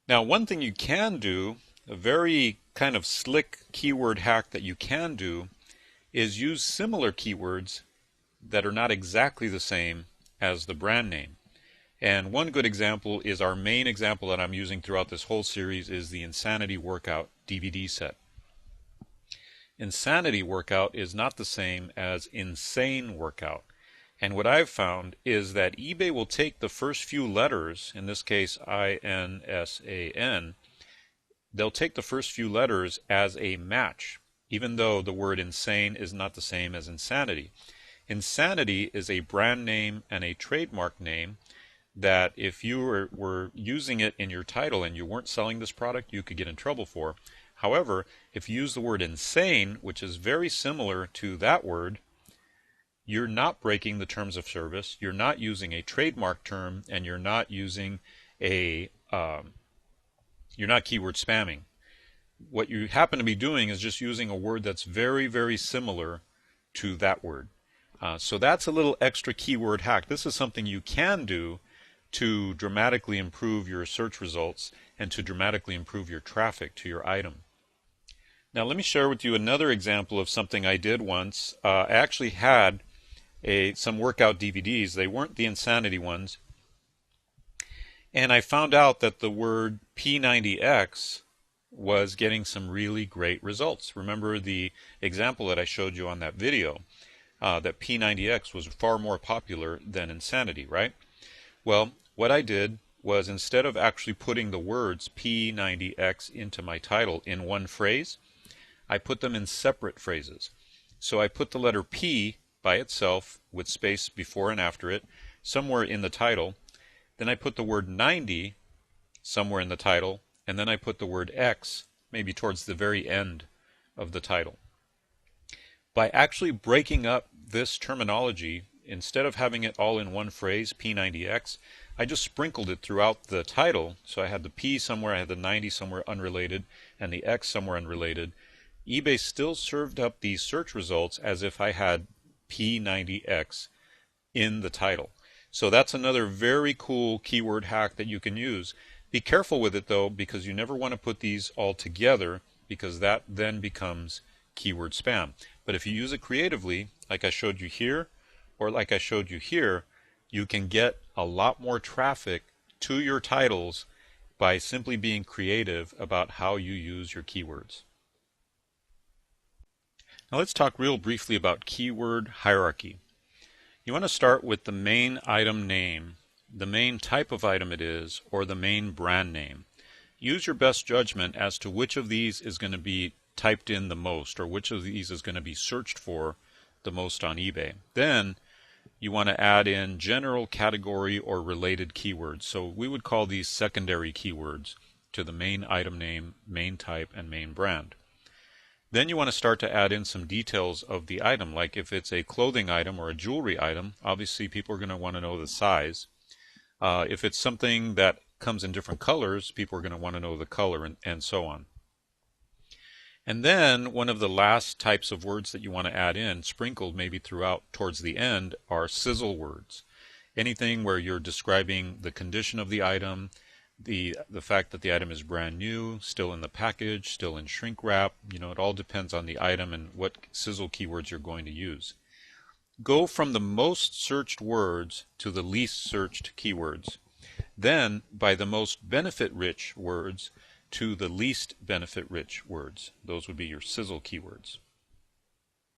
Now, one thing you can do, a very kind of slick keyword hack that you can do, is use similar keywords that are not exactly the same as the brand name. And one good example is our main example that I'm using throughout this whole series is the Insanity Workout DVD set. Insanity Workout is not the same as Insane Workout. And what I've found is that eBay will take the first few letters, in this case INSAN, they'll take the first few letters as a match, even though the word insane is not the same as insanity. Insanity is a brand name and a trademark name that if you were using it in your title and you weren't selling this product, you could get in trouble for. However, if you use the word insane, which is very similar to that word, you're not breaking the terms of service, you're not using a trademark term, and you're not using you're not keyword spamming. What you happen to be doing is just using a word that's very, very similar to that word. So that's a little extra keyword hack. This is something you can do to dramatically improve your search results and to dramatically improve your traffic to your item. Now let me share with you another example of something I did once. I actually had some workout DVDs. They weren't the Insanity ones. And I found out that the word P90X was getting some really great results. Remember the example that I showed you on that video, that P90X was far more popular than Insanity, right? Well, what I did was instead of actually putting the words P90X into my title in one phrase, I put them in separate phrases. So I put the letter P by itself with space before and after it somewhere in the title. Then I put the word 90 somewhere in the title, and then I put the word X maybe towards the very end of the title. By actually breaking up this terminology, instead of having it all in one phrase, P90X, I just sprinkled it throughout the title. So I had the P somewhere, I had the 90 somewhere unrelated, and the X somewhere unrelated. eBay still served up these search results as if I had P90X in the title. So that's another very cool keyword hack that you can use. Be careful with it though, because you never want to put these all together, because that then becomes keyword spam. But if you use it creatively, like I showed you here, or like I showed you here, you can get a lot more traffic to your titles by simply being creative about how you use your keywords. Now let's talk real briefly about keyword hierarchy. You want to start with the main item name, the main type of item it is, or the main brand name. Use your best judgment as to which of these is going to be typed in the most, or which of these is going to be searched for the most on eBay. Then you want to add in general category or related keywords. So we would call these secondary keywords to the main item name, main type, and main brand. Then you want to start to add in some details of the item, like if it's a clothing item or a jewelry item, obviously people are going to want to know the size. If it's something that comes in different colors, people are going to want to know the color, and so on. And then one of the last types of words that you want to add in, sprinkled maybe throughout towards the end, are sizzle words. Anything where you're describing the condition of the item, the fact that the item is brand new, still in the package, still in shrink wrap. It all depends on the item and what sizzle keywords you're going to use. Go from the most searched words to the least searched keywords. Then by the most benefit-rich words to the least benefit-rich words. Those would be your sizzle keywords.